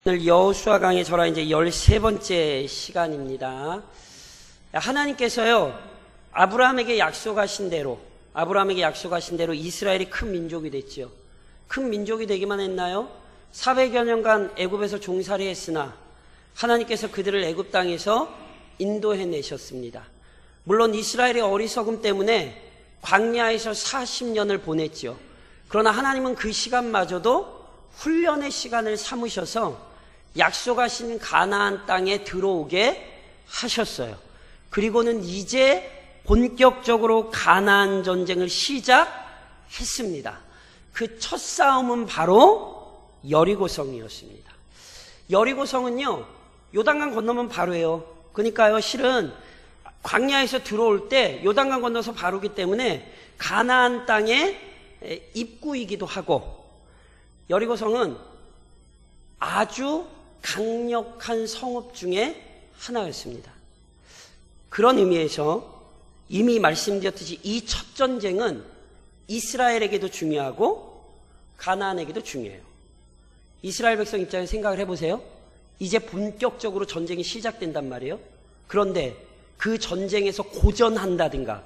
오늘 여호수아 강의 저라 이제 13번째 시간입니다. 하나님께서요, 아브라함에게 약속하신 대로 이스라엘이 큰 민족이 됐죠. 큰 민족이 되기만 했나요? 400여 년간 애굽에서 종살이 했으나 하나님께서 그들을 애굽 땅에서 인도해내셨습니다. 물론 이스라엘의 어리석음 때문에 광야에서 40년을 보냈죠. 그러나 하나님은 그 시간마저도 훈련의 시간을 삼으셔서 약속하신 가나안 땅에 들어오게 하셨어요. 그리고는 이제 본격적으로 가나안 전쟁을 시작했습니다. 그 첫 싸움은 바로 여리고성이었습니다. 여리고성은요, 요단강 건너면 바로예요. 그러니까요, 실은 광야에서 들어올 때 요단강 건너서 바로기 때문에 가나안 땅의 입구이기도 하고, 여리고성은 아주 강력한 성읍 중에 하나였습니다. 그런 의미에서 이미 말씀드렸듯이 이 첫 전쟁은 이스라엘에게도 중요하고 가나안에게도 중요해요. 이스라엘 백성 입장에서 생각을 해보세요. 이제 본격적으로 전쟁이 시작된단 말이에요. 그런데 그 전쟁에서 고전한다든가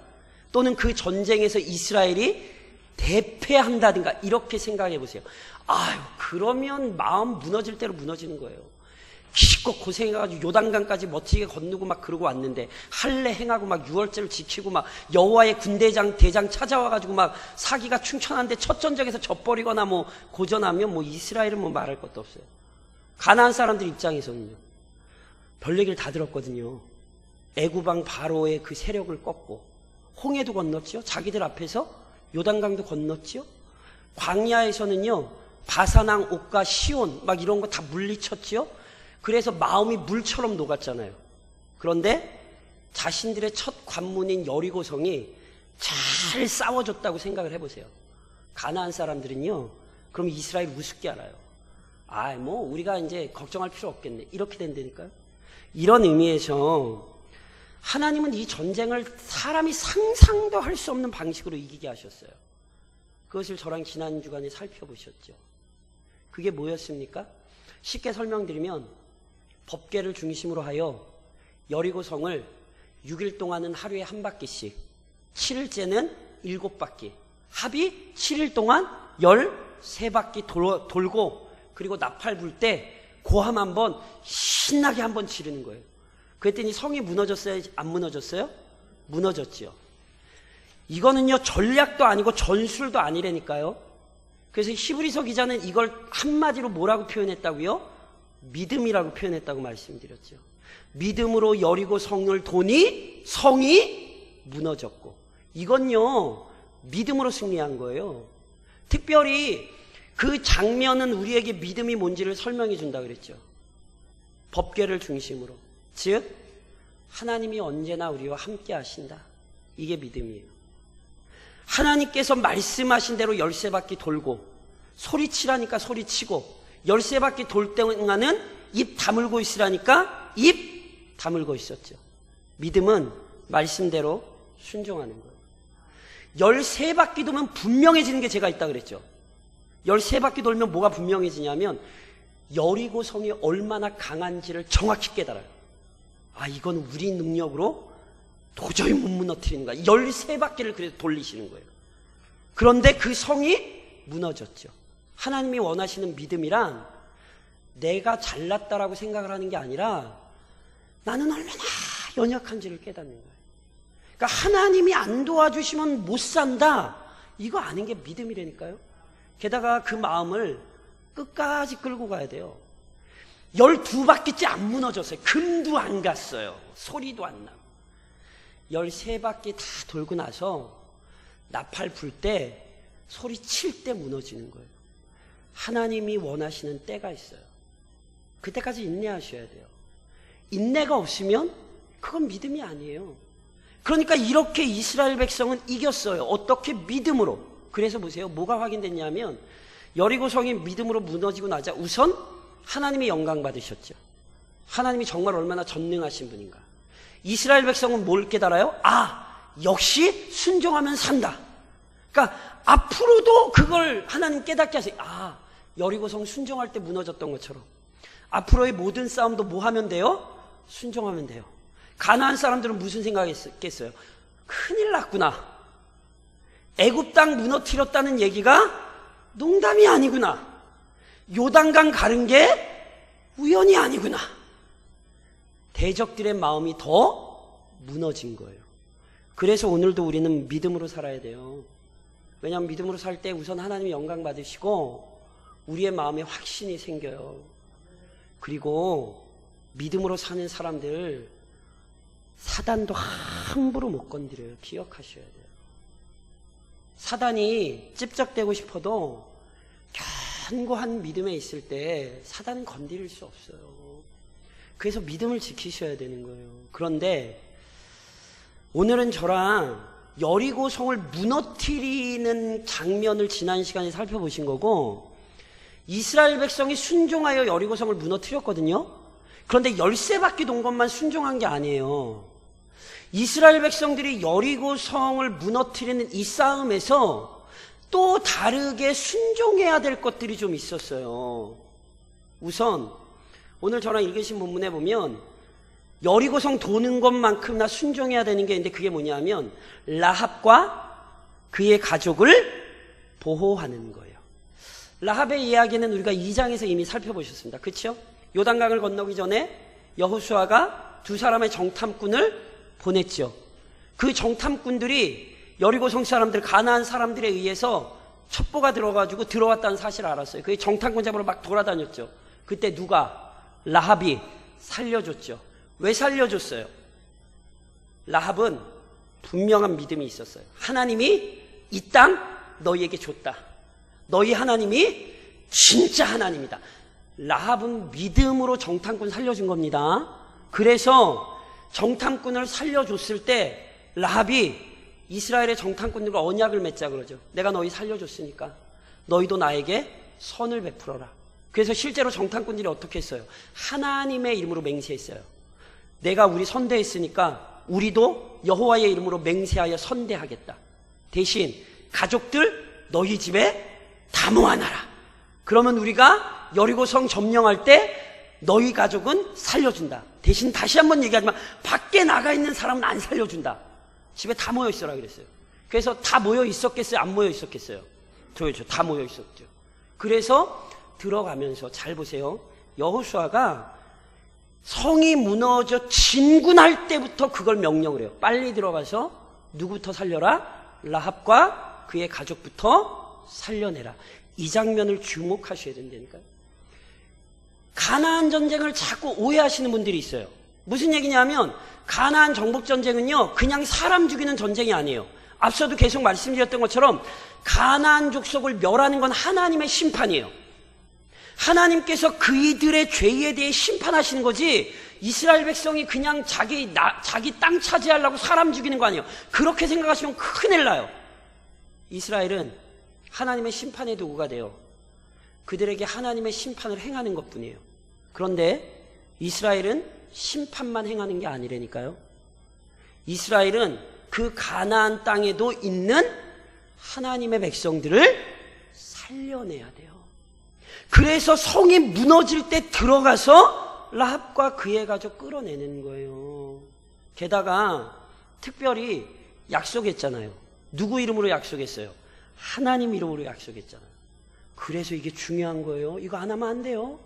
또는 그 전쟁에서 이스라엘이 대패한다든가 이렇게 생각해 보세요. 아유, 그러면 마음 무너질 대로 무너지는 거예요. 기껏 고생해가지고 요단강까지 멋지게 건너고 막 그러고 왔는데 할례 행하고 막 유월절을 지키고 막 여호와의 군대장 대장 찾아와가지고 막 사기가 충천한데 첫 전쟁에서 져버리거나 뭐 고전하면 뭐 이스라엘은 뭐 말할 것도 없어요. 가나안 사람들 입장에서는요, 별 얘기를 다 들었거든요. 애굽왕 바로의 그 세력을 꺾고 홍해도 건넜지요. 자기들 앞에서 요단강도 건넜지요. 광야에서는요, 바사낭 옥과 시온 막 이런 거 다 물리쳤지요. 그래서 마음이 물처럼 녹았잖아요. 그런데 자신들의 첫 관문인 여리고성이 잘 싸워줬다고 생각을 해보세요. 가나안 사람들은요, 그럼 이스라엘 우습게 알아요. 아, 뭐 우리가 이제 걱정할 필요 없겠네, 이렇게 된다니까요. 이런 의미에서 하나님은 이 전쟁을 사람이 상상도 할 수 없는 방식으로 이기게 하셨어요. 그것을 저랑 지난 주간에 살펴보셨죠. 그게 뭐였습니까? 쉽게 설명드리면 법궤를 중심으로 하여 여리고성을 6일 동안은 하루에 한 바퀴씩, 7일째는 7바퀴, 합이 7일 동안 13바퀴 돌고, 그리고 나팔 불 때 고함 한번 신나게 한번 지르는 거예요. 그랬더니 성이 무너졌어요? 안 무너졌어요? 무너졌죠. 이거는요, 전략도 아니고 전술도 아니라니까요. 그래서 히브리서 기자는 이걸 한마디로 뭐라고 표현했다고요? 믿음이라고 표현했다고 말씀드렸죠. 믿음으로 여리고 성을 도니 성이 무너졌고, 이건요, 믿음으로 승리한 거예요. 특별히 그 장면은 우리에게 믿음이 뭔지를 설명해 준다 그랬죠. 법궤를 중심으로, 즉 하나님이 언제나 우리와 함께 하신다, 이게 믿음이에요. 하나님께서 말씀하신 대로 13바퀴 돌고, 소리치라니까 소리치고, 13바퀴 돌 동안은 입 다물고 있으라니까 입 다물고 있었죠. 믿음은 말씀대로 순종하는 거예요. 13바퀴 돌면 분명해지는 게 제가 있다 그랬죠. 13바퀴 돌면 뭐가 분명해지냐면 여리고성이 얼마나 강한지를 정확히 깨달아요. 아, 이건 우리 능력으로 도저히 못 무너뜨리는 거야. 13바퀴를 그래서 돌리시는 거예요. 그런데 그 성이 무너졌죠. 하나님이 원하시는 믿음이란 내가 잘났다라고 생각을 하는 게 아니라 나는 얼마나 연약한지를 깨닫는 거예요. 그러니까 하나님이 안 도와주시면 못 산다, 이거 아는 게 믿음이라니까요. 게다가 그 마음을 끝까지 끌고 가야 돼요. 12바퀴째 안 무너졌어요. 금도 안 갔어요. 소리도 안 나고. 13바퀴 다 돌고 나서 나팔 불 때, 소리 칠 때 무너지는 거예요. 하나님이 원하시는 때가 있어요. 그때까지 인내하셔야 돼요. 인내가 없으면 그건 믿음이 아니에요. 그러니까 이렇게 이스라엘 백성은 이겼어요. 어떻게? 믿음으로. 그래서 보세요, 뭐가 확인됐냐면 여리고성이 믿음으로 무너지고 나자 우선 하나님이 영광 받으셨죠. 하나님이 정말 얼마나 전능하신 분인가. 이스라엘 백성은 뭘 깨달아요? 아, 역시 순종하면 산다. 그러니까 앞으로도 그걸 하나님 깨닫게 하세요. 아, 여리고성 순종할 때 무너졌던 것처럼, 앞으로의 모든 싸움도 뭐 하면 돼요? 순종하면 돼요. 가나안 사람들은 무슨 생각했겠어요? 큰일 났구나. 애굽 땅 무너뜨렸다는 얘기가 농담이 아니구나. 요단강 가른 게 우연이 아니구나. 대적들의 마음이 더 무너진 거예요. 그래서 오늘도 우리는 믿음으로 살아야 돼요. 왜냐하면 믿음으로 살 때 우선 하나님이 영광 받으시고 우리의 마음에 확신이 생겨요. 그리고 믿음으로 사는 사람들 사단도 함부로 못 건드려요. 기억하셔야 돼요. 사단이 찝적대고 싶어도 견고한 믿음에 있을 때 사단은 건드릴 수 없어요. 그래서 믿음을 지키셔야 되는 거예요. 그런데 오늘은 저랑 여리고 성을 무너뜨리는 장면을 지난 시간에 살펴보신 거고, 이스라엘 백성이 순종하여 여리고 성을 무너뜨렸거든요. 그런데 13바퀴 돈 것만 순종한 게 아니에요. 이스라엘 백성들이 여리고 성을 무너뜨리는 이 싸움에서 또 다르게 순종해야 될 것들이 좀 있었어요. 우선 오늘 저랑 읽으신 본문에 보면 여리고성 도는 것만큼이나 순종해야 되는 게 있는데, 그게 뭐냐면 라합과 그의 가족을 보호하는 거예요. 라합의 이야기는 우리가 2장에서 이미 살펴보셨습니다. 그렇죠? 요단강을 건너기 전에 여호수아가 두 사람의 정탐꾼을 보냈죠. 그 정탐꾼들이 여리고성 사람들, 가나안 사람들에 의해서 첩보가 들어가지고 들어왔다는 사실을 알았어요. 그 정탐꾼 잡으러 막 돌아다녔죠. 그때 누가? 라합이 살려줬죠. 왜 살려줬어요? 라합은 분명한 믿음이 있었어요. 하나님이 이 땅 너희에게 줬다. 너희 하나님이 진짜 하나님이다. 라합은 믿음으로 정탐꾼 살려준 겁니다. 그래서 정탐꾼을 살려줬을 때 라합이 이스라엘의 정탐꾼들과 언약을 맺자 그러죠. 내가 너희 살려줬으니까 너희도 나에게 선을 베풀어라. 그래서 실제로 정탐꾼들이 어떻게 했어요? 하나님의 이름으로 맹세했어요. 내가 우리 선대했으니까 우리도 여호와의 이름으로 맹세하여 선대하겠다. 대신 가족들 너희 집에 다 모아놔라. 그러면 우리가 여리고성 점령할 때 너희 가족은 살려준다. 대신 다시 한번 얘기하지만 밖에 나가 있는 사람은 안 살려준다. 집에 다 모여 있어라 그랬어요. 그래서 다 모여 있었겠어요? 안 모여 있었겠어요? 그렇죠. 다 모여 있었죠. 그래서 들어가면서 잘 보세요. 여호수아가 성이 무너져 진군할 때부터 그걸 명령을 해요. 빨리 들어가서 누구부터 살려라? 라합과 그의 가족부터 살려내라. 이 장면을 주목하셔야 된다니까요. 가나안 전쟁을 자꾸 오해하시는 분들이 있어요. 무슨 얘기냐면 가나안 정복 전쟁은요 그냥 사람 죽이는 전쟁이 아니에요. 앞서도 계속 말씀드렸던 것처럼 가나안 족속을 멸하는 건 하나님의 심판이에요. 하나님께서 그이들의 죄에 대해 심판하시는 거지, 이스라엘 백성이 그냥 자기 땅 차지하려고 사람 죽이는 거 아니에요. 그렇게 생각하시면 큰일 나요. 이스라엘은 하나님의 심판의 도구가 돼요. 그들에게 하나님의 심판을 행하는 것뿐이에요. 그런데 이스라엘은 심판만 행하는 게 아니라니까요. 이스라엘은 그 가나안 땅에도 있는 하나님의 백성들을 살려내야 돼요. 그래서 성이 무너질 때 들어가서 라합과 그의 가족 끌어내는 거예요. 게다가 특별히 약속했잖아요. 누구 이름으로 약속했어요? 하나님 이름으로 약속했잖아요. 그래서 이게 중요한 거예요. 이거 안 하면 안 돼요.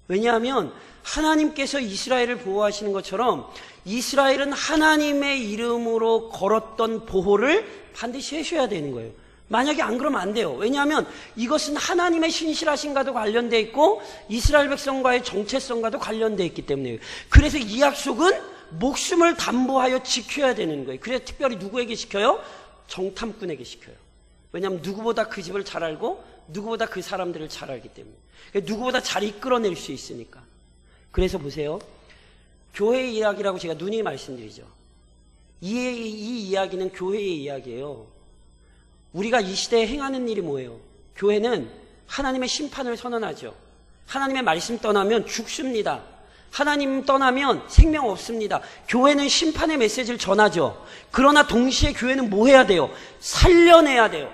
왜냐하면 하나님께서 이스라엘을 보호하시는 것처럼 이스라엘은 하나님의 이름으로 걸었던 보호를 반드시 해줘야 되는 거예요. 만약에 안 그러면 안 돼요. 왜냐하면 이것은 하나님의 신실하심과도 관련되어 있고 이스라엘 백성과의 정체성과도 관련되어 있기 때문에요. 그래서 이 약속은 목숨을 담보하여 지켜야 되는 거예요. 그래서 특별히 누구에게 시켜요? 정탐꾼에게 시켜요. 왜냐하면 누구보다 그 집을 잘 알고 누구보다 그 사람들을 잘 알기 때문에, 누구보다 잘 이끌어낼 수 있으니까. 그래서 보세요. 교회의 이야기라고 제가 누누이 말씀드리죠. 이 이야기는 교회의 이야기예요. 우리가 이 시대에 행하는 일이 뭐예요? 교회는 하나님의 심판을 선언하죠. 하나님의 말씀 떠나면 죽습니다. 하나님 떠나면 생명 없습니다. 교회는 심판의 메시지를 전하죠. 그러나 동시에 교회는 뭐 해야 돼요? 살려내야 돼요.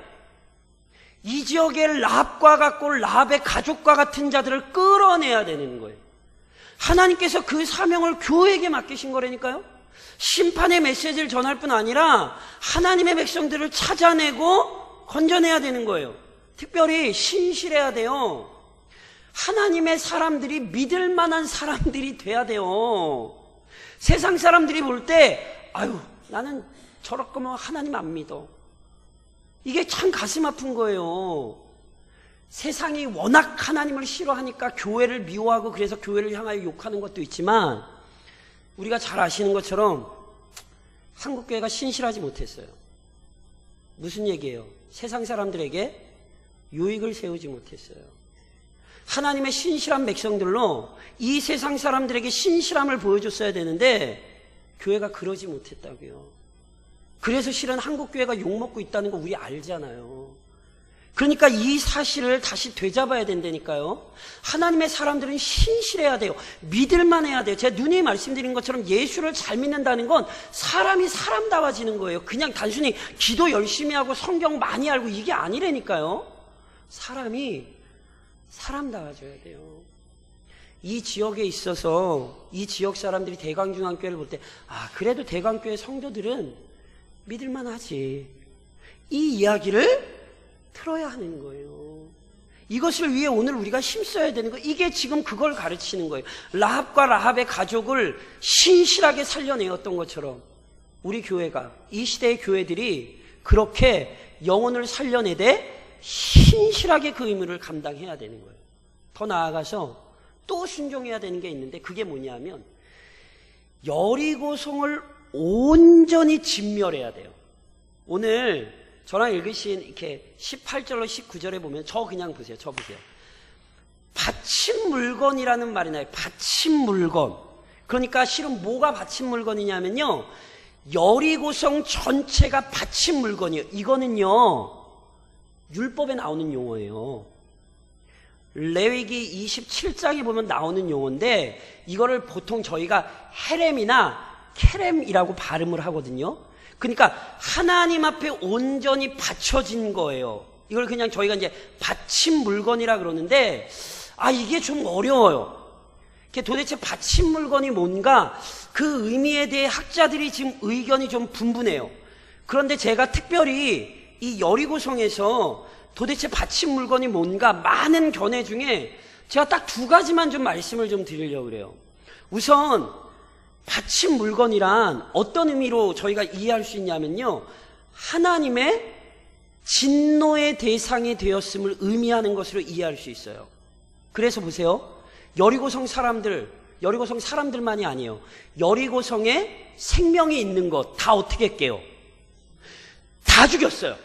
이 지역의 라합과 같고 라합의 가족과 같은 자들을 끌어내야 되는 거예요. 하나님께서 그 사명을 교회에게 맡기신 거라니까요. 심판의 메시지를 전할 뿐 아니라 하나님의 백성들을 찾아내고 건져내야 되는 거예요. 특별히 신실해야 돼요. 하나님의 사람들이 믿을 만한 사람들이 돼야 돼요. 세상 사람들이 볼 때 아유 나는 저럴 거면 하나님 안 믿어. 이게 참 가슴 아픈 거예요. 세상이 워낙 하나님을 싫어하니까 교회를 미워하고 그래서 교회를 향하여 욕하는 것도 있지만 우리가 잘 아시는 것처럼 한국교회가 신실하지 못했어요. 무슨 얘기예요? 세상 사람들에게 유익을 세우지 못했어요. 하나님의 신실한 백성들로 이 세상 사람들에게 신실함을 보여줬어야 되는데 교회가 그러지 못했다고요. 그래서 실은 한국교회가 욕먹고 있다는 거 우리 알잖아요. 그러니까 이 사실을 다시 되잡아야 된다니까요. 하나님의 사람들은 신실해야 돼요. 믿을만 해야 돼요. 제가 누님이 말씀드린 것처럼 예수를 잘 믿는다는 건 사람이 사람다워지는 거예요. 그냥 단순히 기도 열심히 하고 성경 많이 알고 이게 아니라니까요. 사람이 사람다워져야 돼요. 이 지역에 있어서 이 지역 사람들이 대광중앙교회를 볼 때 그래도 대광교회 성도들은 믿을만 하지. 이 이야기를 틀어야 하는 거예요. 이것을 위해 오늘 우리가 힘써야 되는 거예요. 이게 지금 그걸 가르치는 거예요. 라합과 라합의 가족을 신실하게 살려내었던 것처럼 우리 교회가, 이 시대의 교회들이 그렇게 영혼을 살려내되 신실하게 그 의무를 감당해야 되는 거예요. 더 나아가서 또 순종해야 되는 게 있는데 그게 뭐냐면 여리고성을 온전히 진멸해야 돼요. 오늘 저랑 읽으신 이렇게 18절로 19절에 보면 저 그냥 보세요. 저 보세요. 바친 물건이라는 말이 나요. 바친 물건. 그러니까 실은 뭐가 바친 물건이냐면요. 여리고성 전체가 바친 물건이에요. 이거는요. 율법에 나오는 용어예요. 레위기 27장에 보면 나오는 용어인데 이거를 보통 저희가 헤렘이나 케렘이라고 발음을 하거든요. 그러니까 하나님 앞에 온전히 바쳐진 거예요. 이걸 그냥 저희가 이제 바친 물건이라 그러는데 이게 좀 어려워요. 도대체 바친 물건이 뭔가 그 의미에 대해 학자들이 지금 의견이 좀 분분해요. 그런데 제가 특별히 이 여리고성에서 도대체 바친 물건이 뭔가 많은 견해 중에 제가 딱 두 가지만 좀 말씀을 좀 드리려고 그래요. 우선 바친 물건이란 어떤 의미로 저희가 이해할 수 있냐면요. 하나님의 진노의 대상이 되었음을 의미하는 것으로 이해할 수 있어요. 그래서 보세요. 여리고성 사람들만이 아니에요. 여리고성에 생명이 있는 것 다 어떻게 할게요? 다 죽였어요.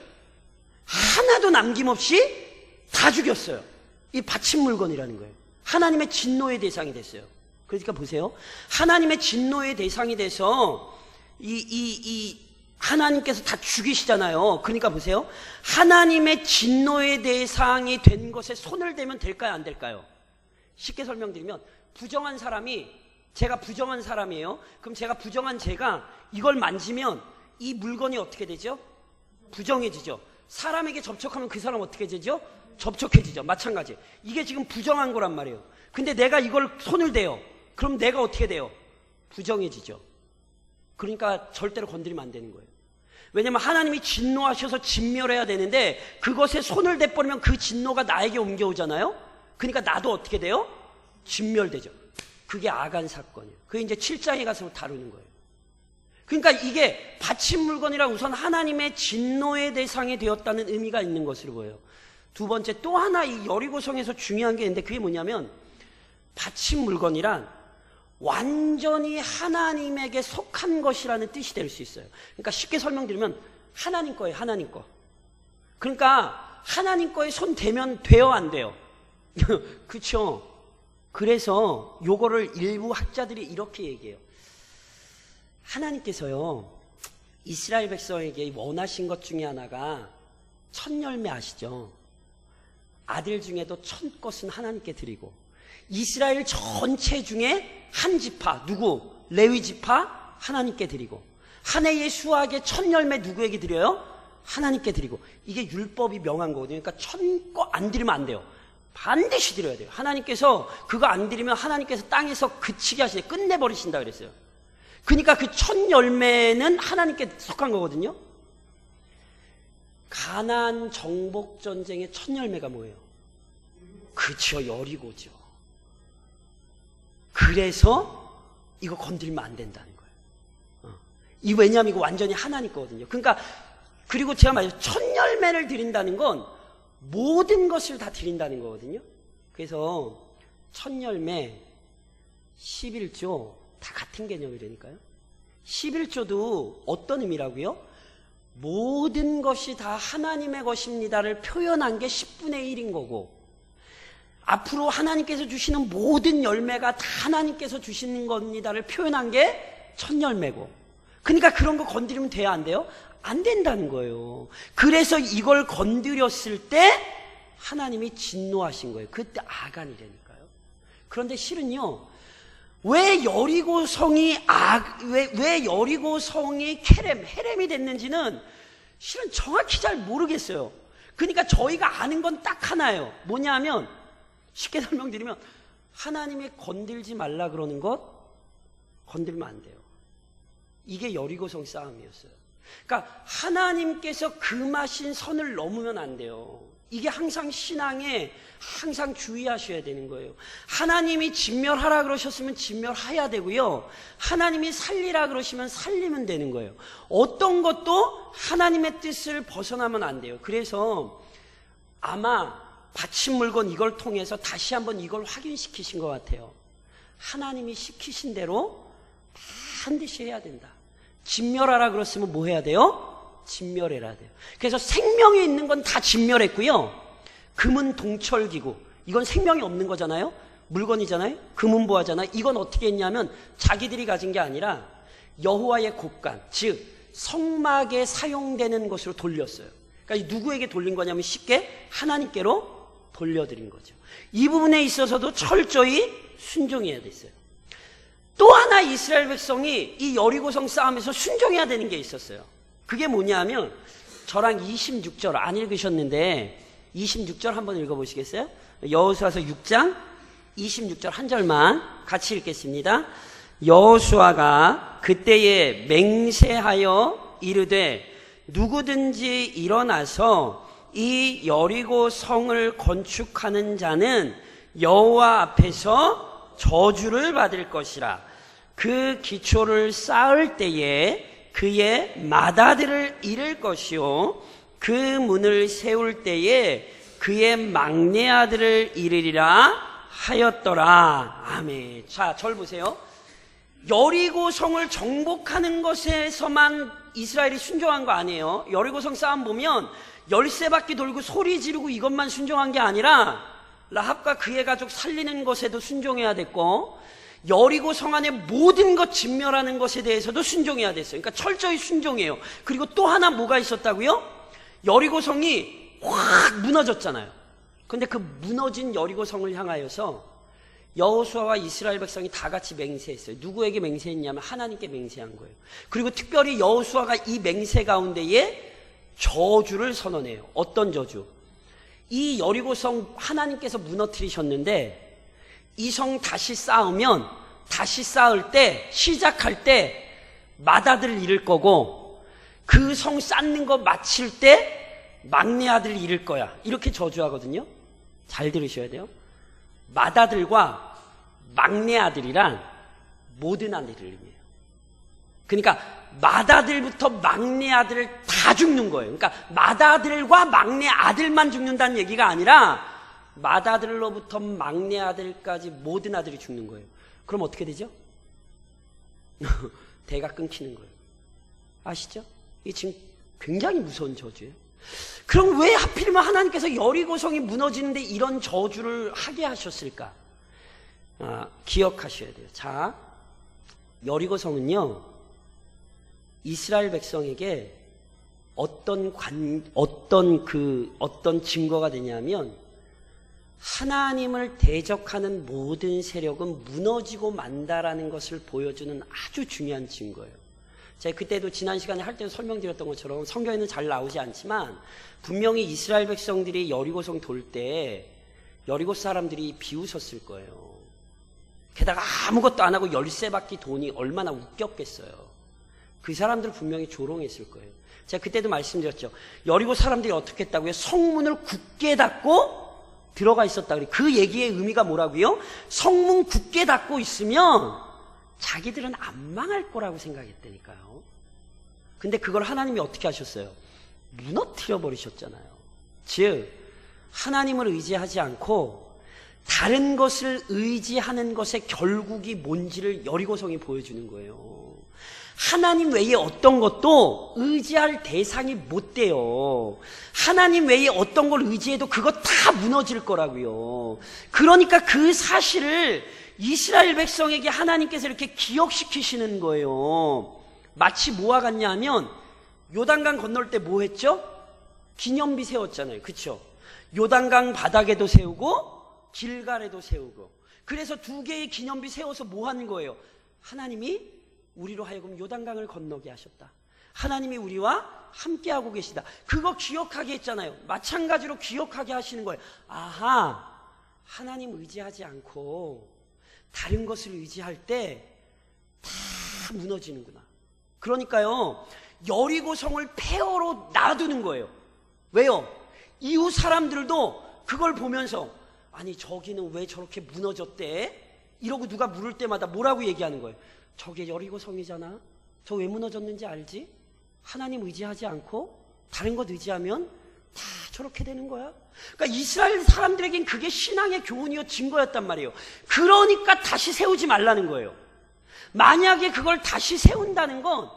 하나도 남김없이 다 죽였어요. 이 바친 물건이라는 거예요. 하나님의 진노의 대상이 됐어요. 그러니까 보세요. 하나님의 진노의 대상이 돼서 하나님께서 다 죽이시잖아요. 그러니까 보세요. 하나님의 진노의 대상이 된 것에 손을 대면 될까요? 안 될까요? 쉽게 설명드리면 부정한 사람이 제가 부정한 사람이에요. 그럼 제가 부정한 제가 이걸 만지면 이 물건이 어떻게 되죠? 부정해지죠. 사람에게 접촉하면 그 사람 어떻게 되죠? 접촉해지죠. 마찬가지. 이게 지금 부정한 거란 말이에요. 근데 내가 이걸 손을 대요. 그럼 내가 어떻게 돼요? 부정해지죠. 그러니까 절대로 건드리면 안 되는 거예요. 왜냐하면 하나님이 진노하셔서 진멸해야 되는데 그것에 손을 대버리면 그 진노가 나에게 옮겨오잖아요. 그러니까 나도 어떻게 돼요? 진멸되죠. 그게 아간 사건이에요. 그게 이제 7장에 가서 다루는 거예요. 그러니까 이게 바친 물건이라 우선 하나님의 진노의 대상이 되었다는 의미가 있는 것으로 보여요. 두 번째 또 하나 이 여리고성에서 중요한 게 있는데 그게 뭐냐면 바친 물건이란 완전히 하나님에게 속한 것이라는 뜻이 될 수 있어요. 그러니까 쉽게 설명드리면 하나님 거예요. 하나님 거. 그러니까 하나님 거에 손 대면 돼요? 안 돼요? 그렇죠. 그래서 요거를 일부 학자들이 이렇게 얘기해요. 하나님께서요 이스라엘 백성에게 원하신 것 중에 하나가 첫 열매 아시죠? 아들 중에도 첫 것은 하나님께 드리고 이스라엘 전체 중에 한 지파 누구? 레위 지파 하나님께 드리고 한 해의 수확의 첫 열매 누구에게 드려요? 하나님께 드리고 이게 율법이 명한 거거든요. 그러니까 첫 거 안 드리면 안 돼요. 반드시 드려야 돼요. 하나님께서 그거 안 드리면 하나님께서 땅에서 그치게 하시네, 끝내버리신다 그랬어요. 그러니까 그 첫 열매는 하나님께 속한 거거든요. 가나안 정복 전쟁의 첫 열매가 뭐예요? 그쵸, 여리고죠. 그래서 이거 건들면 안 된다는 거예요. 이 왜냐하면 이거 완전히 하나님 거거든요. 그러니까 그리고 제가 말해요, 첫 열매를 드린다는 건 모든 것을 다 드린다는 거거든요. 그래서 첫 열매, 11조 다 같은 개념이라니까요. 11조도 어떤 의미라고요? 모든 것이 다 하나님의 것입니다를 표현한 게 10분의 1인 거고, 앞으로 하나님께서 주시는 모든 열매가 다 하나님께서 주시는 겁니다를 표현한 게 첫 열매고, 그러니까 그런 거 건드리면 돼야 안 돼요? 안 된다는 거예요. 그래서 이걸 건드렸을 때 하나님이 진노하신 거예요. 그때 아간이라니까요. 그런데 실은요, 왜 여리고성이 왜 여리고성이 헤렘이 됐는지는 실은 정확히 잘 모르겠어요. 그러니까 저희가 아는 건 딱 하나예요. 뭐냐면, 쉽게 설명드리면 하나님이 건들지 말라 그러는 것 건들면 안 돼요. 이게 여리고성 싸움이었어요. 그러니까 하나님께서 금하신 선을 넘으면 안 돼요. 이게 항상 신앙에 항상 주의하셔야 되는 거예요. 하나님이 진멸하라 그러셨으면 진멸해야 되고요, 하나님이 살리라 그러시면 살리면 되는 거예요. 어떤 것도 하나님의 뜻을 벗어나면 안 돼요. 그래서 아마 바친 물건 이걸 통해서 다시 한번 이걸 확인시키신 것 같아요. 하나님이 시키신 대로 반드시 해야 된다. 진멸하라 그랬으면 뭐 해야 돼요? 진멸해야 돼요. 그래서 생명이 있는 건 다 진멸했고요, 금은 동철기구, 이건 생명이 없는 거잖아요. 물건이잖아요. 금은 보화잖아요. 이건 어떻게 했냐면 자기들이 가진 게 아니라 여호와의 곳간, 즉 성막에 사용되는 것으로 돌렸어요. 그러니까 누구에게 돌린 거냐면 쉽게 하나님께로 돌려드린 거죠. 이 부분에 있어서도 철저히 순종해야 됐어요. 또 하나 이스라엘 백성이 이 여리고성 싸움에서 순종해야 되는 게 있었어요. 그게 뭐냐면, 저랑 26절 안 읽으셨는데 26절 한번 읽어보시겠어요? 여호수아서 6장 26절 한 절만 같이 읽겠습니다. 여호수아가 그때에 맹세하여 이르되 누구든지 일어나서 이 여리고 성을 건축하는 자는 여호와 앞에서 저주를 받을 것이라. 그 기초를 쌓을 때에 그의 맏아들을 잃을 것이요 그 문을 세울 때에 그의 막내 아들을 잃으리라 하였더라. 아멘. 자, 절 보세요. 여리고 성을 정복하는 것에서만 이스라엘이 순종한 거 아니에요. 여리고 성 싸움 보면 13바퀴 돌고 소리 지르고 이것만 순종한 게 아니라 라합과 그의 가족 살리는 것에도 순종해야 됐고, 여리고 성 안에 모든 것 진멸하는 것에 대해서도 순종해야 됐어요. 그러니까 철저히 순종해요. 그리고 또 하나 뭐가 있었다고요? 여리고 성이 확 무너졌잖아요. 근데 그 무너진 여리고 성을 향하여서 여호수아와 이스라엘 백성이 다 같이 맹세했어요. 누구에게 맹세했냐면 하나님께 맹세한 거예요. 그리고 특별히 여호수아가 이 맹세 가운데에 저주를 선언해요. 어떤 저주? 이 여리고 성 하나님께서 무너뜨리셨는데 이 성 다시 쌓으면, 다시 쌓을 때, 시작할 때 맏아들을 잃을 거고, 그 성 쌓는 거 마칠 때 막내 아들을 잃을 거야. 이렇게 저주하거든요. 잘 들으셔야 돼요. 맏아들과 막내 아들이란 모든 아들을 의미해요. 그러니까 맏아들부터 막내 아들을 다 죽는 거예요. 그러니까 맏아들과 막내 아들만 죽는다는 얘기가 아니라 맏아들로부터 막내 아들까지 모든 아들이 죽는 거예요. 그럼 어떻게 되죠? 대가 끊기는 거예요. 아시죠? 이게 지금 굉장히 무서운 저주예요. 그럼 왜 하필이면 하나님께서 여리고성이 무너지는데 이런 저주를 하게 하셨을까? 기억하셔야 돼요. 자, 여리고성은요, 이스라엘 백성에게 어떤 증거가 되냐면, 하나님을 대적하는 모든 세력은 무너지고 만다라는 것을 보여주는 아주 중요한 증거예요. 제가 그때도 지난 시간에 할 때 설명드렸던 것처럼 성경에는 잘 나오지 않지만 분명히 이스라엘 백성들이 여리고성 돌 때 여리고 사람들이 비웃었을 거예요. 게다가 아무것도 안 하고 열쇠 받기 돈이 얼마나 웃겼겠어요. 그 사람들 분명히 조롱했을 거예요. 제가 그때도 말씀드렸죠. 여리고 사람들이 어떻게 했다고요? 성문을 굳게 닫고 들어가 있었다 그래요. 그 얘기의 의미가 뭐라고요? 성문 굳게 닫고 있으면 자기들은 안 망할 거라고 생각했다니까요. 근데 그걸 하나님이 어떻게 하셨어요? 무너뜨려 버리셨잖아요. 즉 하나님을 의지하지 않고 다른 것을 의지하는 것의 결국이 뭔지를 여리고성이 보여주는 거예요. 하나님 외에 어떤 것도 의지할 대상이 못 돼요. 하나님 외에 어떤 걸 의지해도 그거 다 무너질 거라고요. 그러니까 그 사실을 이스라엘 백성에게 하나님께서 이렇게 기억시키시는 거예요. 마치 뭐와 같냐 하면 요단강 건널 때 뭐 했죠? 기념비 세웠잖아요. 그렇죠? 요단강 바닥에도 세우고 길갈에도 세우고. 그래서 두 개의 기념비 세워서 뭐 하는 거예요? 하나님이 우리로 하여금 요단강을 건너게 하셨다. 하나님이 우리와 함께하고 계시다. 그거 기억하게 했잖아요. 마찬가지로 기억하게 하시는 거예요. 아하, 하나님 의지하지 않고 다른 것을 의지할 때 다 무너지는구나. 그러니까요, 여리고성을 폐허로 놔두는 거예요. 왜요? 이웃 사람들도 그걸 보면서 아니 저기는 왜 저렇게 무너졌대? 이러고 누가 물을 때마다 뭐라고 얘기하는 거예요? 저게 여리고성이잖아. 저 왜 무너졌는지 알지? 하나님 의지하지 않고 다른 것 의지하면 다 저렇게 되는 거야. 그러니까 이스라엘 사람들에겐 그게 신앙의 교훈이요 증거였단 말이에요. 그러니까 다시 세우지 말라는 거예요. 만약에 그걸 다시 세운다는 건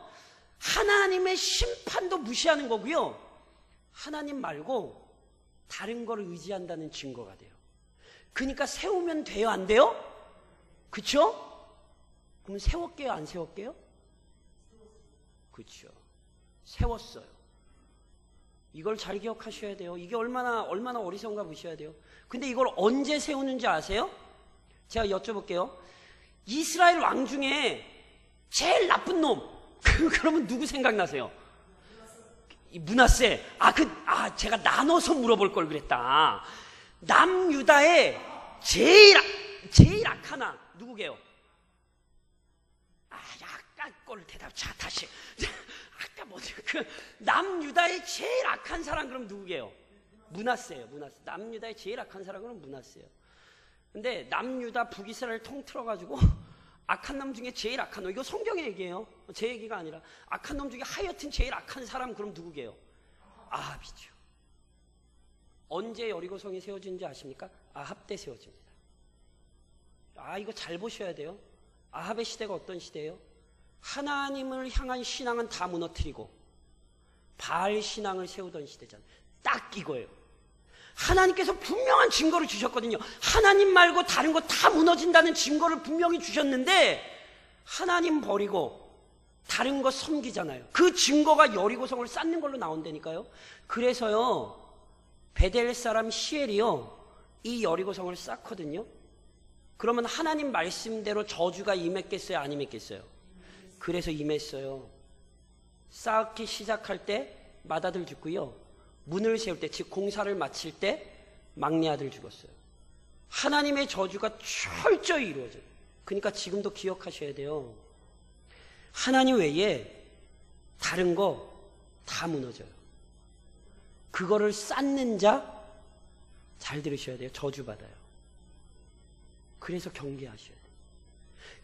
하나님의 심판도 무시하는 거고요. 하나님 말고 다른 걸 의지한다는 증거가 돼요. 그러니까 세우면 돼요, 안 돼요? 그쵸? 그럼 세웠게요, 안 세웠게요? 그쵸. 세웠어요. 이걸 잘 기억하셔야 돼요. 이게 얼마나 어리석은가 보셔야 돼요. 근데 이걸 언제 세우는지 아세요? 제가 여쭤볼게요. 이스라엘 왕 중에 제일 나쁜 놈. 그러면 누구 생각나세요? 므낫세. 제가 나눠서 물어볼 걸 그랬다. 남유다의 제일 악한 왕 누구게요? 아까 걸 대답. 자, 다시. 아까 뭐지? 남유다의 제일 악한 사람 그럼 누구게요? 므낫세예요. 므낫세. 남유다의 제일 악한 사람 그럼 므낫세예요. 근데 남유다 북이스라엘 통틀어가지고 악한 놈 중에 제일 악한 놈, 이거 성경의 얘기예요. 제 얘기가 아니라. 악한 놈 중에 하여튼 제일 악한 사람 그럼 누구게요? 아합이죠. 언제 여리고성이 세워진지 아십니까? 아합 때 세워집니다. 이거 잘 보셔야 돼요. 아합의 시대가 어떤 시대예요? 하나님을 향한 신앙은 다 무너뜨리고 바알 신앙을 세우던 시대잖아요. 딱 이거예요. 하나님께서 분명한 증거를 주셨거든요. 하나님 말고 다른 거 다 무너진다는 증거를 분명히 주셨는데 하나님 버리고 다른 거 섬기잖아요. 그 증거가 여리고성을 쌓는 걸로 나온다니까요. 그래서요, 베델 사람 시엘이요, 이 여리고성을 쌓거든요. 그러면 하나님 말씀대로 저주가 임했겠어요, 안 임했겠어요? 그래서 임했어요. 쌓기 시작할 때 맏아들 죽고요, 문을 세울 때, 즉 공사를 마칠 때 막내 아들 죽었어요. 하나님의 저주가 철저히 이루어져요. 그러니까 지금도 기억하셔야 돼요. 하나님 외에 다른 거 다 무너져요. 그거를 쌓는 자 잘 들으셔야 돼요. 저주받아요. 그래서 경계하셔야 돼요.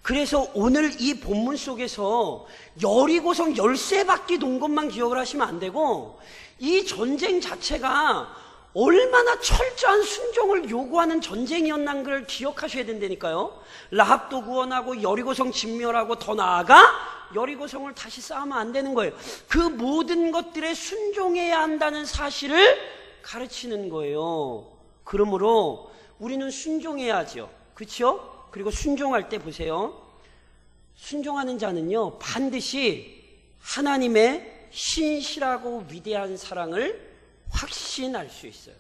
그래서 오늘 이 본문 속에서 여리고성 열쇠 받기 놓은 것만 기억을 하시면 안 되고, 이 전쟁 자체가 얼마나 철저한 순종을 요구하는 전쟁이었는 걸 기억하셔야 된다니까요. 라합도 구원하고 여리고성 진멸하고 더 나아가 여리고성을 다시 쌓으면 안 되는 거예요. 그 모든 것들에 순종해야 한다는 사실을 가르치는 거예요. 그러므로 우리는 순종해야죠. 그렇죠? 그리고 순종할 때 보세요. 순종하는 자는요, 반드시 하나님의 신실하고 위대한 사랑을 확신할 수 있어요.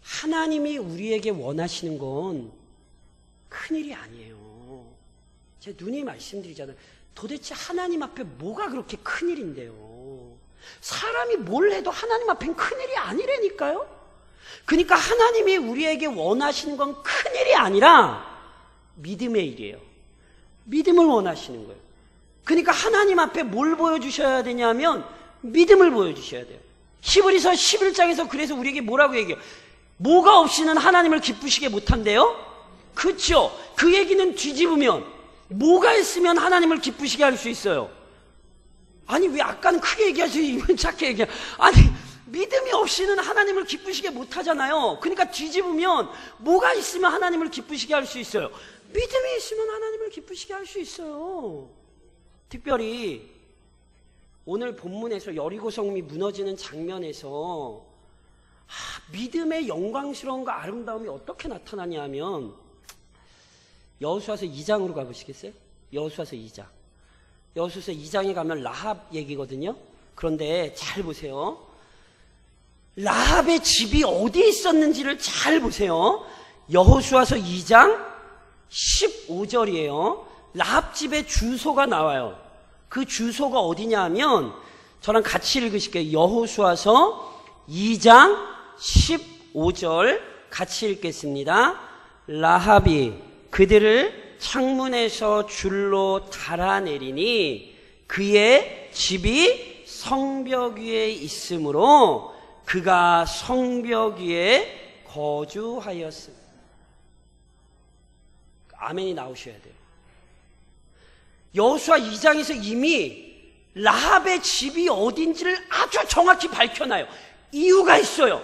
하나님이 우리에게 원하시는 건 큰일이 아니에요. 제가 누누이 말씀드리잖아요. 도대체 하나님 앞에 뭐가 그렇게 큰일인데요. 사람이 뭘 해도 하나님 앞엔 큰일이 아니라니까요. 그러니까 하나님이 우리에게 원하시는 건 큰일이 아니라 믿음의 일이에요. 믿음을 원하시는 거예요. 그러니까 하나님 앞에 뭘 보여주셔야 되냐면 믿음을 보여주셔야 돼요. 히브리서 11장에서 그래서 우리에게 뭐라고 얘기해요? 뭐가 없이는 하나님을 기쁘시게 못한대요? 그렇죠. 그 얘기는 뒤집으면 뭐가 있으면 하나님을 기쁘시게 할 수 있어요? 아니 왜 아까는 크게 얘기하지 이번 작게 얘기해? 아니 믿음이 없이는 하나님을 기쁘시게 못하잖아요. 그러니까 뒤집으면 뭐가 있으면 하나님을 기쁘시게 할 수 있어요? 믿음이 있으면 하나님을 기쁘시게 할 수 있어요. 특별히 오늘 본문에서 여리고성이 무너지는 장면에서 믿음의 영광스러움과 아름다움이 어떻게 나타나냐면 여호수아서 2장으로 가보시겠어요? 여호수아서 2장. 여호수아서 2장에 가면 라합 얘기거든요. 그런데 잘 보세요. 라합의 집이 어디 있었는지를 잘 보세요. 여호수아서 2장 15절이에요. 라합 집의 주소가 나와요. 그 주소가 어디냐 하면 저랑 같이 읽으실게요. 여호수아서 2장 15절 같이 읽겠습니다. 라합이 그들을 창문에서 줄로 달아내리니 그의 집이 성벽 위에 있으므로 그가 성벽 위에 거주하였습니다. 아멘이 나오셔야 돼요. 여호수아 2장에서 이미 라합의 집이 어딘지를 아주 정확히 밝혀놔요. 이유가 있어요.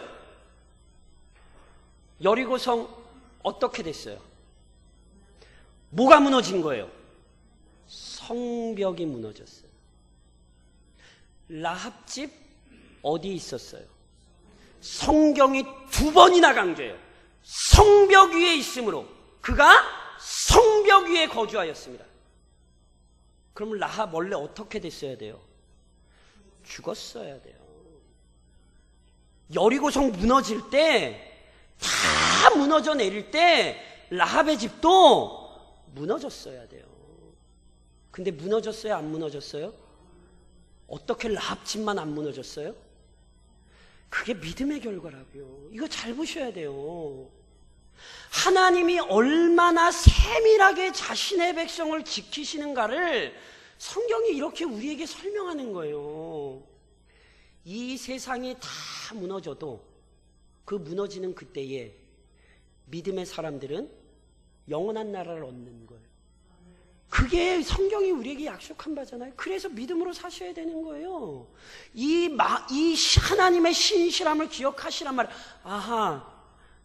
여리고성 어떻게 됐어요? 뭐가 무너진 거예요? 성벽이 무너졌어요. 라합 집 어디 있었어요? 성경이 2번이나 강조해요. 성벽 위에 있으므로 그가 성벽 위에 거주하였습니다. 그럼 라합 원래 어떻게 됐어야 돼요? 죽었어야 돼요. 여리고성 무너질 때, 다 무너져 내릴 때 라합의 집도 무너졌어야 돼요. 근데 무너졌어요? 안 무너졌어요? 어떻게 라합 집만 안 무너졌어요? 그게 믿음의 결과라고요. 이거 잘 보셔야 돼요. 하나님이 얼마나 세밀하게 자신의 백성을 지키시는가를 성경이 이렇게 우리에게 설명하는 거예요. 이 세상이 다 무너져도 그 무너지는 그때에 믿음의 사람들은 영원한 나라를 얻는 거예요. 그게 성경이 우리에게 약속한 바잖아요. 그래서 믿음으로 사셔야 되는 거예요. 이 하나님의 신실함을 기억하시란 말이에요. 아하,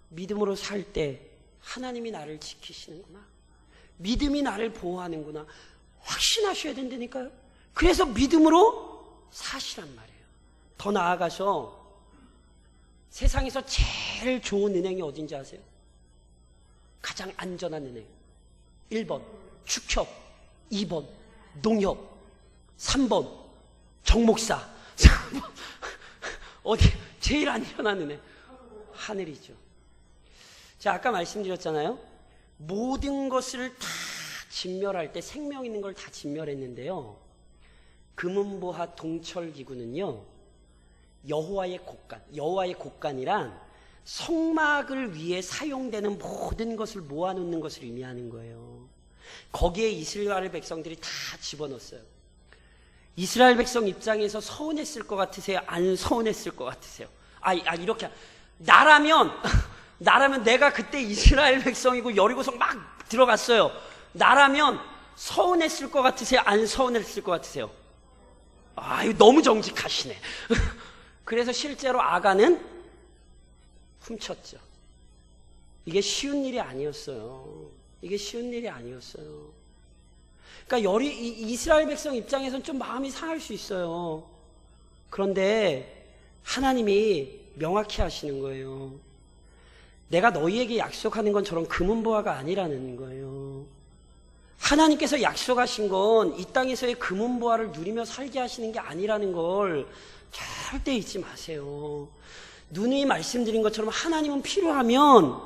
믿음으로 살 때 하나님이 나를 지키시는구나. 믿음이 나를 보호하는구나. 확신하셔야 된다니까요. 그래서 믿음으로 사시란 말이에요. 더 나아가서 세상에서 제일 좋은 은행이 어딘지 아세요? 가장 안전한 은행. 1번 축협, 2번 농협, 3번 정목사, 4번 어디 제일 안전한 은행? 하늘이죠. 자, 아까 말씀드렸잖아요. 모든 것을 다 진멸할 때 생명 있는 걸 다 진멸했는데요. 금은보화 동철기구는요. 여호와의 곡간이란 성막을 위해 사용되는 모든 것을 모아놓는 것을 의미하는 거예요. 거기에 이스라엘 백성들이 다 집어넣었어요. 이스라엘 백성 입장에서 서운했을 것 같으세요? 안 서운했을 것 같으세요? 이렇게 나라면 내가 그때 이스라엘 백성이고 여리고성 막 들어갔어요. 나라면 서운했을 것 같으세요? 안 서운했을 것 같으세요? 이거 너무 정직하시네. 그래서 실제로 아간은 훔쳤죠. 이게 쉬운 일이 아니었어요. 그러니까 이스라엘 백성 입장에서는 좀 마음이 상할 수 있어요. 그런데 하나님이 명확히 하시는 거예요. 내가 너희에게 약속하는 건 저런 금은보화가 아니라는 거예요. 하나님께서 약속하신 건 이 땅에서의 금은보화를 누리며 살게 하시는 게 아니라는 걸 절대 잊지 마세요. 누누이 말씀드린 것처럼 하나님은 필요하면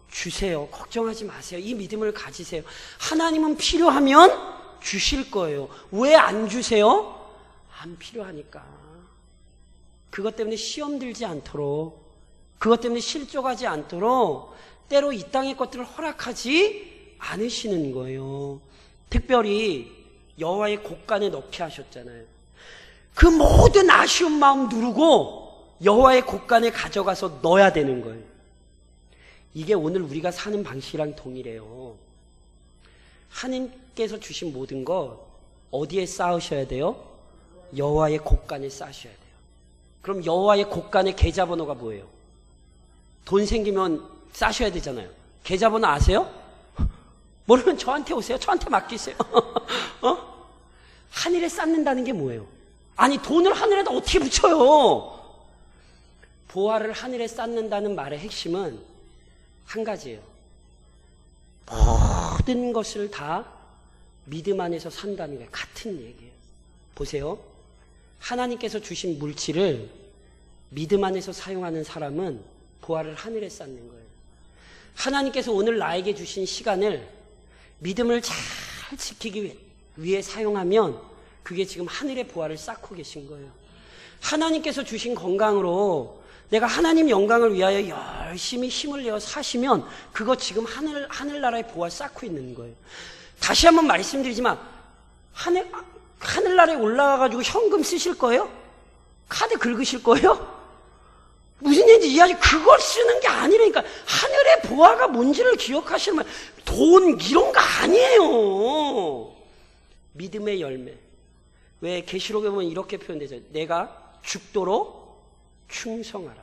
주세요. 걱정하지 마세요. 이 믿음을 가지세요. 하나님은 필요하면 주실 거예요. 왜 안 주세요? 안 필요하니까. 그것 때문에 시험 들지 않도록 그것 때문에 실족하지 않도록 때로 이 땅의 것들을 허락하지 않으시는 거예요. 특별히 여호와의 곳간에 넣게 하셨잖아요. 그 모든 아쉬운 마음 누르고 여호와의 곳간에 가져가서 넣어야 되는 거예요. 이게 오늘 우리가 사는 방식이랑 동일해요. 하나님께서 주신 모든 것 어디에 쌓으셔야 돼요? 여호와의 곳간에 쌓으셔야 돼요. 그럼 여호와의 곳간의 계좌번호가 뭐예요? 돈 생기면 싸셔야 되잖아요. 계좌번호 아세요? 모르면 저한테 오세요. 저한테 맡기세요. 하늘에 쌓는다는 게 뭐예요? 아니, 돈을 하늘에다 어떻게 붙여요? 보화를 하늘에 쌓는다는 말의 핵심은 한 가지예요. 모든 것을 다 믿음 안에서 산다는 게 같은 얘기예요. 보세요. 하나님께서 주신 물질을 믿음 안에서 사용하는 사람은 보화를 하늘에 쌓는 거예요. 하나님께서 오늘 나에게 주신 시간을 믿음을 잘 지키기 위해 사용하면 그게 지금 하늘의 보화를 쌓고 계신 거예요. 하나님께서 주신 건강으로 내가 하나님 영광을 위하여 열심히 힘을 내어 사시면 그거 지금 하늘나라의 보화 쌓고 있는 거예요. 다시 한번 말씀드리지만 하늘나라에 올라가가지고 현금 쓰실 거예요? 카드 긁으실 거예요? 무슨 얘기인지 이해하지? 그걸 쓰는 게 아니라니까. 하늘의 보화가 뭔지를 기억하시면 돈 이런 거 아니에요. 믿음의 열매. 왜 계시록에 보면 이렇게 표현되죠. 내가 죽도록 충성하라.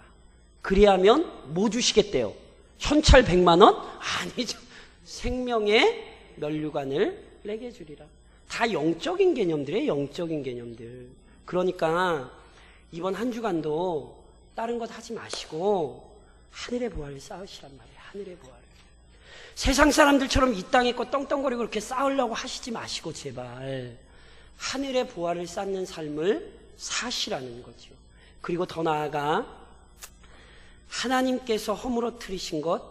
그리하면 뭐 주시겠대요? 현찰 100만 원? 아니죠. 생명의 면류관을 내게 주리라. 다 영적인 개념들이에요. 영적인 개념들. 그러니까 이번 한 주간도 다른 것 하지 마시고 하늘의 보화를 쌓으시란 말이에요. 하늘의 보화를. 세상 사람들처럼 이 땅에 거 떵떵거리고 그렇게 쌓으려고 하시지 마시고 제발 하늘의 보화를 쌓는 삶을 사시라는 거죠. 그리고 더 나아가 하나님께서 허물어뜨리신 것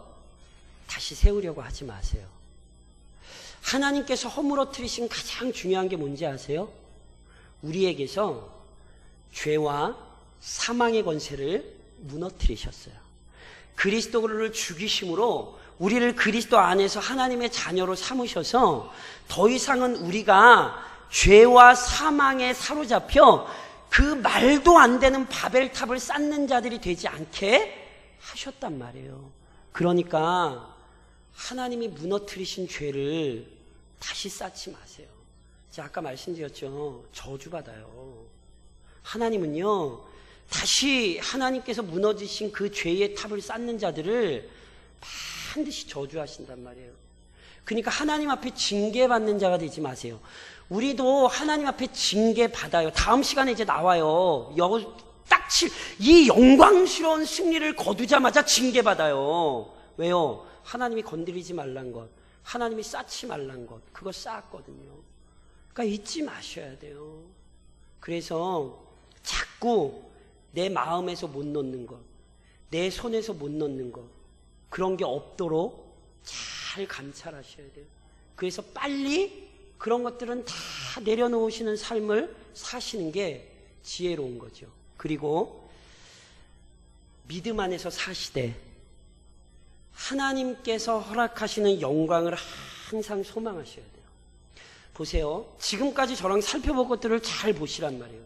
다시 세우려고 하지 마세요. 하나님께서 허물어뜨리신 가장 중요한 게 뭔지 아세요? 우리에게서 죄와 사망의 권세를 무너뜨리셨어요. 그리스도를 죽이심으로 우리를 그리스도 안에서 하나님의 자녀로 삼으셔서 더 이상은 우리가 죄와 사망에 사로잡혀 그 말도 안 되는 바벨탑을 쌓는 자들이 되지 않게 하셨단 말이에요. 그러니까 하나님이 무너뜨리신 죄를 다시 쌓지 마세요. 제가 아까 말씀드렸죠. 저주받아요. 하나님은요, 다시 하나님께서 무너지신 그 죄의 탑을 쌓는 자들을 반드시 저주하신단 말이에요. 그러니까 하나님 앞에 징계받는 자가 되지 마세요. 우리도 하나님 앞에 징계받아요. 다음 시간에 이제 나와요. 이 영광스러운 승리를 거두자마자 징계받아요. 왜요? 하나님이 건드리지 말란 것, 하나님이 쌓지 말란 것, 그거 쌓았거든요. 그러니까 잊지 마셔야 돼요. 그래서 자꾸 내 마음에서 못 놓는 것, 내 손에서 못 놓는 것, 그런 게 없도록 잘 감찰하셔야 돼요. 그래서 빨리 그런 것들은 다 내려놓으시는 삶을 사시는 게 지혜로운 거죠. 그리고 믿음 안에서 사시되 하나님께서 허락하시는 영광을 항상 소망하셔야 돼요. 보세요. 지금까지 저랑 살펴본 것들을 잘 보시란 말이에요.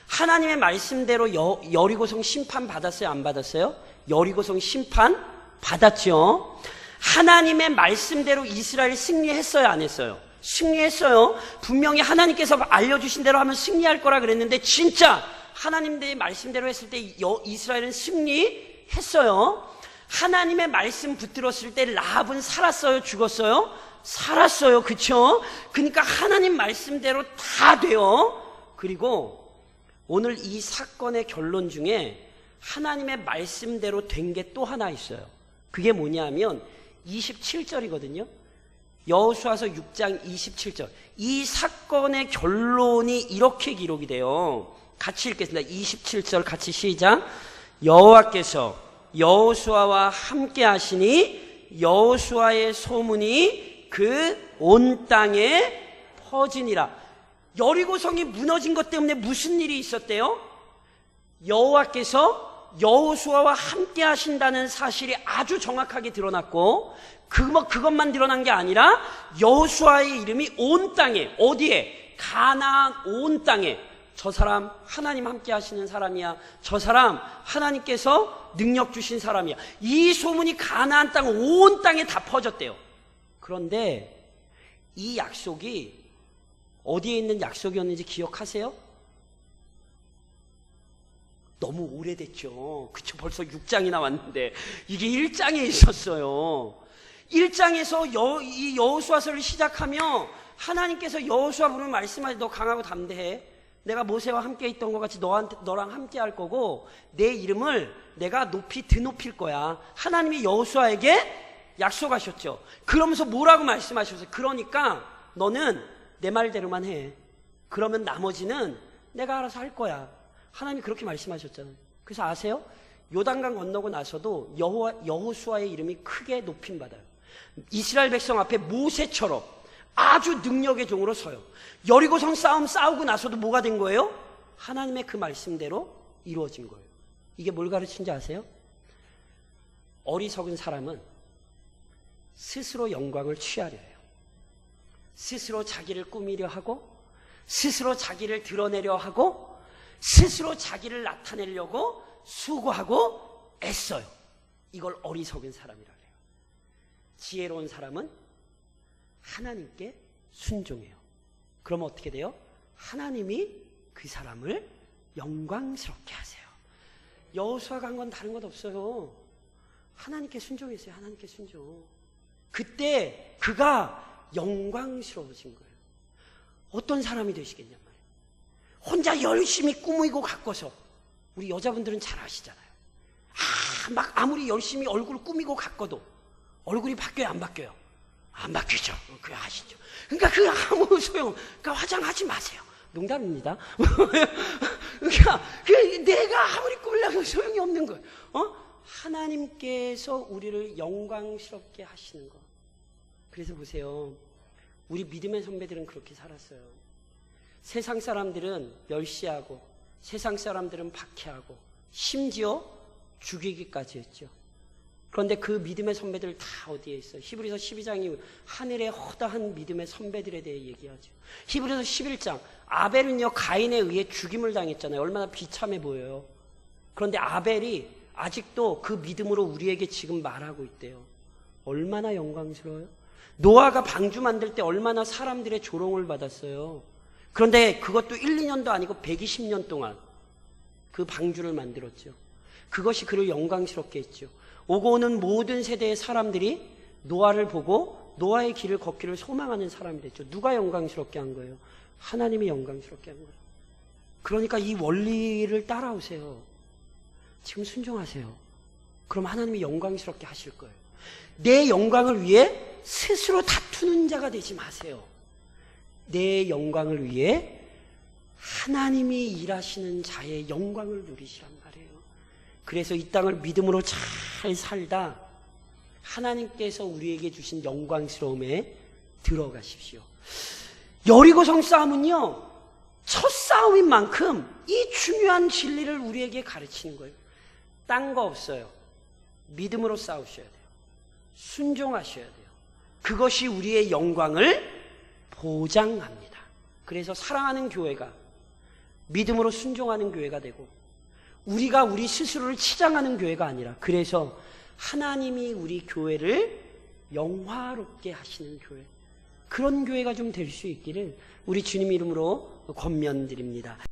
하나님의 말씀대로 여리고성 심판 받았어요? 안 받았어요? 여리고성 심판 받았죠. 하나님의 말씀대로 이스라엘 승리했어요? 안 했어요? 승리했어요. 분명히 하나님께서 알려주신 대로 하면 승리할 거라 그랬는데 진짜 하나님의 말씀대로 했을 때 이스라엘은 승리했어요. 하나님의 말씀 붙들었을 때 라합은 살았어요? 죽었어요? 살았어요. 그쵸? 그러니까 하나님 말씀대로 다 돼요. 그리고 오늘 이 사건의 결론 중에 하나님의 말씀대로 된 게 또 하나 있어요. 그게 뭐냐면 27절이거든요. 여호수아서 6장 27절. 이 사건의 결론이 이렇게 기록이 돼요. 같이 읽겠습니다. 27절 같이 시작. 여호와께서 여호수아와 함께 하시니 여호수아의 소문이 그 온 땅에 퍼지니라. 여리고성이 무너진 것 때문에 무슨 일이 있었대요? 여호와께서 여호수아와 함께 하신다는 사실이 아주 정확하게 드러났고, 그것만 드러난 게 아니라 여호수아의 이름이 온 땅에, 어디에? 가나안 온 땅에, 저 사람 하나님 함께 하시는 사람이야, 저 사람 하나님께서 능력 주신 사람이야, 이 소문이 가나안 땅 온 땅에 다 퍼졌대요. 그런데 이 약속이 어디에 있는 약속이었는지 기억하세요? 너무 오래됐죠. 그쵸? 벌써 6장이나 왔는데 이게 1장에 있었어요. 1장에서 이 여호수아서를 시작하며 하나님께서 여호수아 부르면 말씀하시, 너 강하고 담대해. 내가 모세와 함께 있던 것 같이 너랑 함께 할 거고, 내 이름을 내가 드높일 거야. 하나님이 여호수아에게 약속하셨죠. 그러면서 뭐라고 말씀하셨어요? 그러니까 너는 내 말대로만 해. 그러면 나머지는 내가 알아서 할 거야. 하나님이 그렇게 말씀하셨잖아요. 그래서 아세요? 요단강 건너고 나서도 여호수아의 이름이 크게 높임받아요. 이스라엘 백성 앞에 모세처럼 아주 능력의 종으로 서요. 여리고성 싸움 싸우고 나서도 뭐가 된 거예요? 하나님의 그 말씀대로 이루어진 거예요. 이게 뭘 가르치는지 아세요? 어리석은 사람은 스스로 영광을 취하려 해요. 스스로 자기를 꾸미려 하고, 스스로 자기를 드러내려 하고, 스스로 자기를 나타내려고 수고하고 애써요. 이걸 어리석은 사람이라 해요. 지혜로운 사람은 하나님께 순종해요. 그러면 어떻게 돼요? 하나님이 그 사람을 영광스럽게 하세요. 여호수아가 한 건 다른 것 없어요. 하나님께 순종했어요. 하나님께 순종. 그때 그가 영광스러워진 거예요. 어떤 사람이 되시겠냔 말이에요. 혼자 열심히 꾸미고 가꿔서, 우리 여자분들은 잘 아시잖아요. 막 아무리 열심히 얼굴 꾸미고 가꿔도 얼굴이 바뀌어요, 안 바뀌어요? 안 바뀌죠. 그거 아시죠? 그러니까 그 아무 소용. 그러니까 화장하지 마세요. 농담입니다. 그러니까 내가 아무리 꾸밀려고 소용이 없는 거예요. 하나님께서 우리를 영광스럽게 하시는 거. 그래서 보세요. 우리 믿음의 선배들은 그렇게 살았어요. 세상 사람들은 멸시하고, 세상 사람들은 박해하고, 심지어 죽이기까지 했죠. 그런데 그 믿음의 선배들 다 어디에 있어요? 히브리서 12장이 하늘의 허다한 믿음의 선배들에 대해 얘기하죠. 히브리서 11장, 아벨은요 가인에 의해 죽임을 당했잖아요. 얼마나 비참해 보여요. 그런데 아벨이 아직도 그 믿음으로 우리에게 지금 말하고 있대요. 얼마나 영광스러워요? 노아가 방주 만들 때 얼마나 사람들의 조롱을 받았어요. 그런데 그것도 1, 2년도 아니고 120년 동안 그 방주를 만들었죠. 그것이 그를 영광스럽게 했죠. 오고 오는 모든 세대의 사람들이 노아를 보고 노아의 길을 걷기를 소망하는 사람이 됐죠. 누가 영광스럽게 한 거예요? 하나님이 영광스럽게 한 거예요. 그러니까 이 원리를 따라오세요. 지금 순종하세요. 그럼 하나님이 영광스럽게 하실 거예요. 내 영광을 위해 스스로 다투는 자가 되지 마세요. 내 영광을 위해 하나님이 일하시는 자의 영광을 누리시란 말이에요. 그래서 이 땅을 믿음으로 잘 살다 하나님께서 우리에게 주신 영광스러움에 들어가십시오. 여리고성 싸움은요, 첫 싸움인 만큼 이 중요한 진리를 우리에게 가르치는 거예요. 딴 거 없어요. 믿음으로 싸우셔야 돼요. 순종하셔야 돼요. 그것이 우리의 영광을 보장합니다. 그래서 사랑하는 교회가 믿음으로 순종하는 교회가 되고, 우리가 우리 스스로를 치장하는 교회가 아니라, 그래서 하나님이 우리 교회를 영화롭게 하시는 교회, 그런 교회가 좀 될 수 있기를 우리 주님 이름으로 권면드립니다.